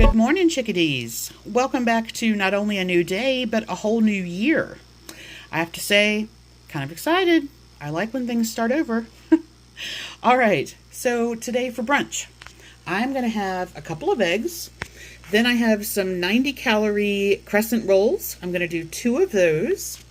Good morning, chickadees. Welcome back to not only a new day, but a whole new year. I have to say, kind of excited. I like when things start over. All right, so today for brunch, I'm going to have a couple of eggs. Then I have some 90-calorie Crescent Rolls. I'm going to do 2 of those.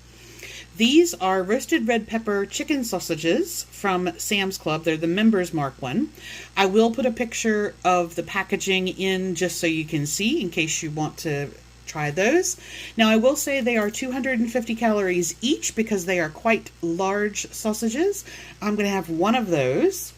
These are roasted red pepper chicken sausages from Sam's Club. They're the Members Mark one. I will put a picture of the packaging in just so you can see in case you want to try those. Now I will say they are 250 calories each because they are quite large sausages. I'm going to have 1 of those.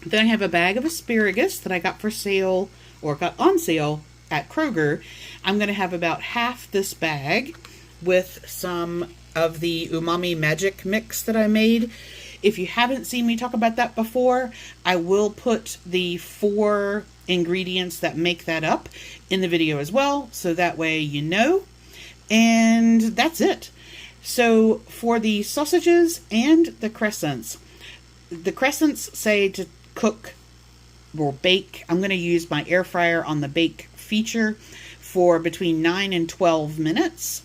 Then I have a bag of asparagus that I got for sale or got on sale at Kroger. I'm going to have about half this bag with some of the Umami magic mix that I made. If you haven't seen me talk about that before, I will put the 4 ingredients that make that up in the video as well, so that way you know. And that's it. So for the sausages and the crescents say to cook or bake. I'm going to use my air fryer on the bake feature for between 9 and 12 minutes.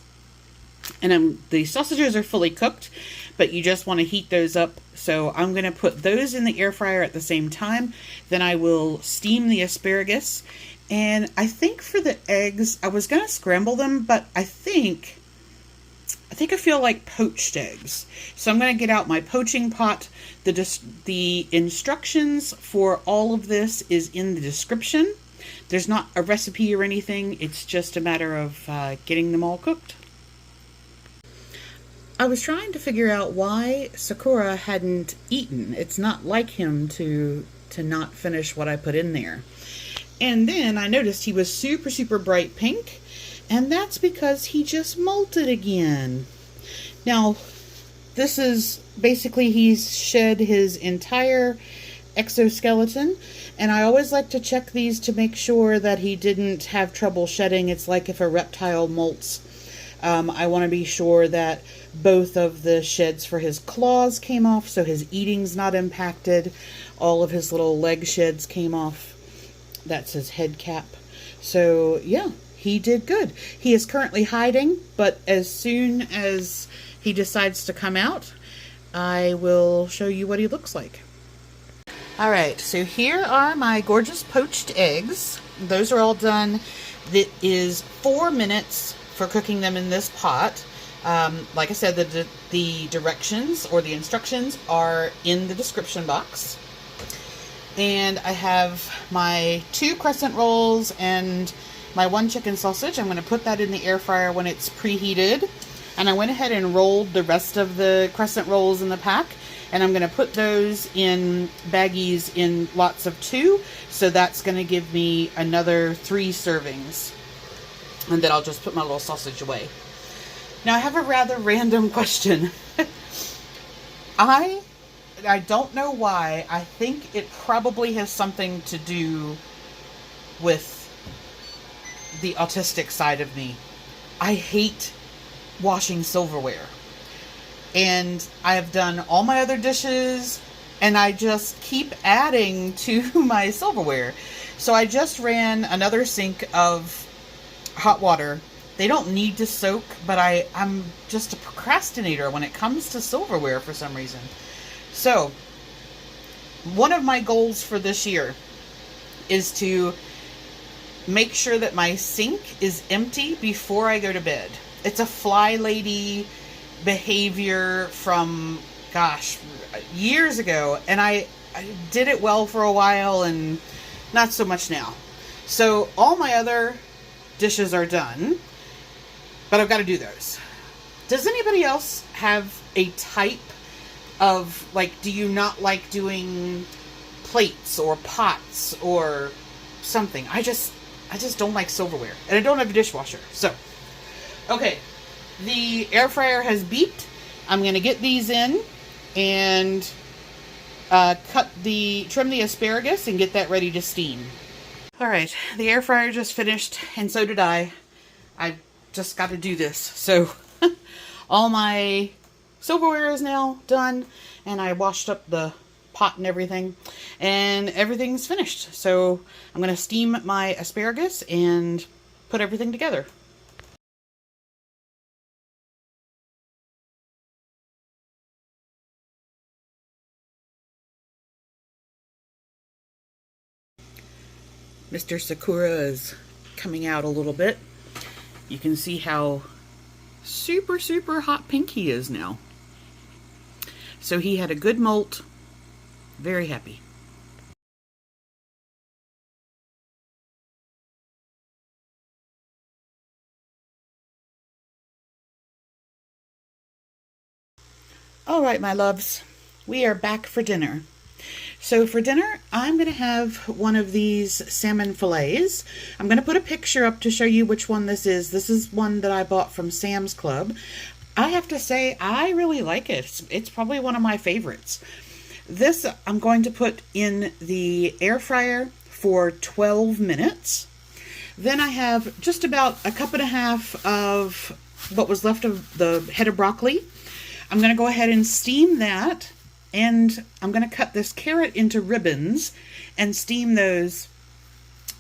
And the sausages are fully cooked, but you just want to heat those up. So I'm going to put those in the air fryer at the same time. Then I will steam the asparagus. And I think for the eggs, I was going to scramble them, but I think I feel like poached eggs. So I'm going to get out my poaching pot. The instructions for all of this is in the description. There's not a recipe or anything. It's just a matter of getting them all cooked. I was trying to figure out why Sakura hadn't eaten. It's not like him to not finish what I put in there. And then I noticed he was super, super bright pink, and that's because he just molted again. Now, this is basically he's shed his entire exoskeleton, and I always like to check these to make sure that he didn't have trouble shedding. It's like if a reptile molts. I want to be sure that both of the sheds for his claws came off, so his eating's not impacted. All of his little leg sheds came off. That's his head cap. So, yeah, he did good. He is currently hiding, but as soon as he decides to come out, I will show you what he looks like. All right, so here are my gorgeous poached eggs. Those are all done. That is 4 minutes for cooking them in this pot. Like I said, the directions or the instructions are in the description box. And I have my 2 crescent rolls and my 1 chicken sausage. I'm going to put that in the air fryer when it's preheated. And I went ahead and rolled the rest of the crescent rolls in the pack. And I'm going to put those in baggies in lots of 2. So that's going to give me another 3 servings. And then I'll just put my little sausage away. Now I have a rather random question. I don't know why. I think it probably has something to do with the autistic side of me. I hate washing silverware. And I have done all my other dishes, and I just keep adding to my silverware. So I just ran another sink of hot water. They don't need to soak, but I'm just a procrastinator when it comes to silverware for some reason. So, one of my goals for this year is to make sure that my sink is empty before I go to bed. It's a fly lady behavior from, gosh, years ago, and I did it well for a while and not so much now. So, all my other dishes are done, but I've got to do those. Does anybody else have a type of, like, do you not like doing plates or pots or something? I just don't like silverware, and I don't have a dishwasher. So, okay, the air fryer has beeped. I'm going to get these in and trim the asparagus and get that ready to steam. All right, the air fryer just finished, and so did I. I just got to do this. So all my silverware is now done, and I washed up the pot and everything, and everything's finished. So I'm going to steam my asparagus and put everything together. Mr. Sakura is coming out a little bit. You can see how super, super hot pink he is now. So he had a good molt. Very happy. All right, my loves, we are back for dinner. So for dinner, I'm going to have one of these salmon fillets. I'm going to put a picture up to show you which one this is. This is one that I bought from Sam's Club. I have to say, I really like it. It's probably one of my favorites. This I'm going to put in the air fryer for 12 minutes. Then I have just about a cup and a half of what was left of the head of broccoli. I'm going to go ahead and steam that. And I'm going to cut this carrot into ribbons and steam those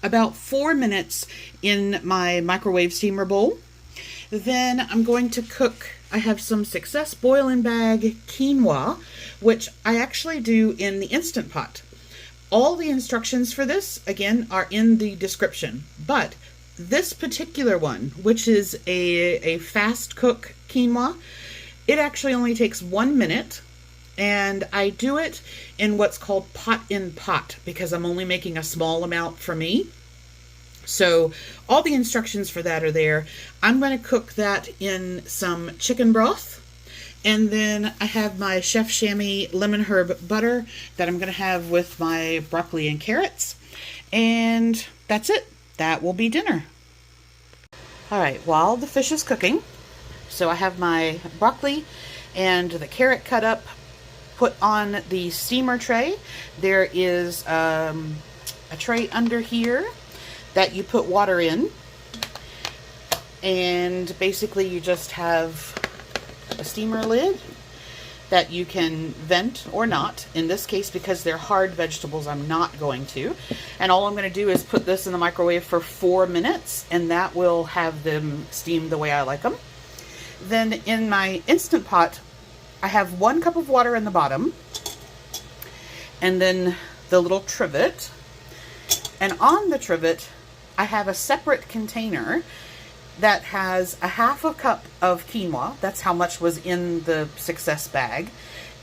about 4 minutes in my microwave steamer bowl. Then I'm going to cook, I have some Success Boil and Bag quinoa, which I actually do in the Instant Pot. All the instructions for this, again, are in the description. But this particular one, which is a fast cook quinoa, it actually only takes 1 minute. And I do it in what's called pot in pot because I'm only making a small amount for me. So all the instructions for that are there. I'm going to cook that in some chicken broth. And then I have my Chef Chamois lemon herb butter that I'm going to have with my broccoli and carrots. And that's it. That will be dinner. All right, while the fish is cooking, so I have my broccoli and the carrot cut up, put on the steamer tray. There is a tray under here that you put water in, and basically you just have a steamer lid that you can vent or not. In this case, because they're hard vegetables, I'm not going to. And all I'm going to do is put this in the microwave for 4 minutes, and that will have them steamed the way I like them. Then in my Instant Pot, I have 1 cup of water in the bottom, and then the little trivet. And on the trivet, I have a separate container that has a half a cup of quinoa. That's how much was in the Success bag.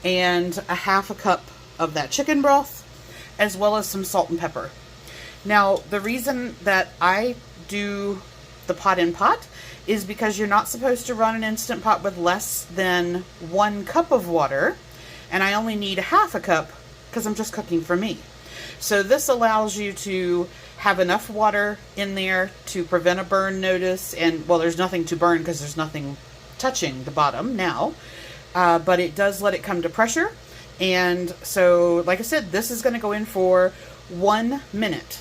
And a half a cup of that chicken broth, as well as some salt and pepper. Now, the reason that I do the pot in pot is because you're not supposed to run an Instant Pot with less than 1 cup of water, and I only need a half a cup because I'm just cooking for me. So this allows you to have enough water in there to prevent a burn notice, and well, there's nothing to burn because there's nothing touching the bottom now, but it does let it come to pressure. And so, like I said, this is going to go in for 1 minute.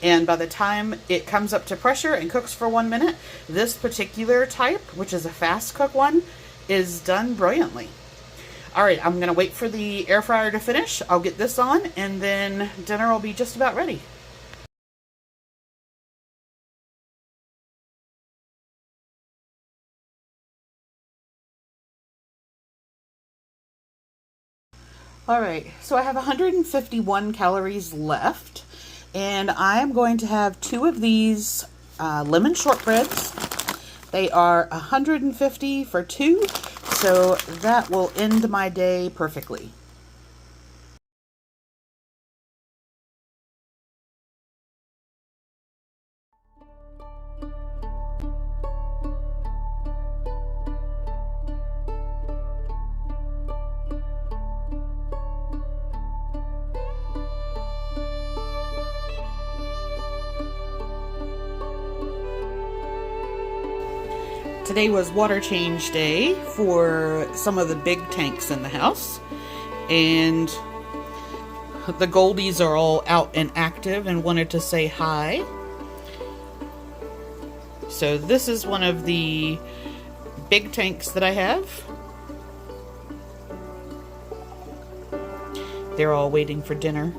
And by the time it comes up to pressure and cooks for 1 minute, this particular type, which is a fast cook one, is done brilliantly. All right, I'm going to wait for the air fryer to finish. I'll get this on, and then dinner will be just about ready. All right, so I have 151 calories left. And I'm going to have 2 of these lemon shortbreads. They are 150 for 2, so that will end my day perfectly. Today was water change day for some of the big tanks in the house, and the Goldies are all out and active and wanted to say hi. So this is one of the big tanks that I have. they're all waiting for dinner.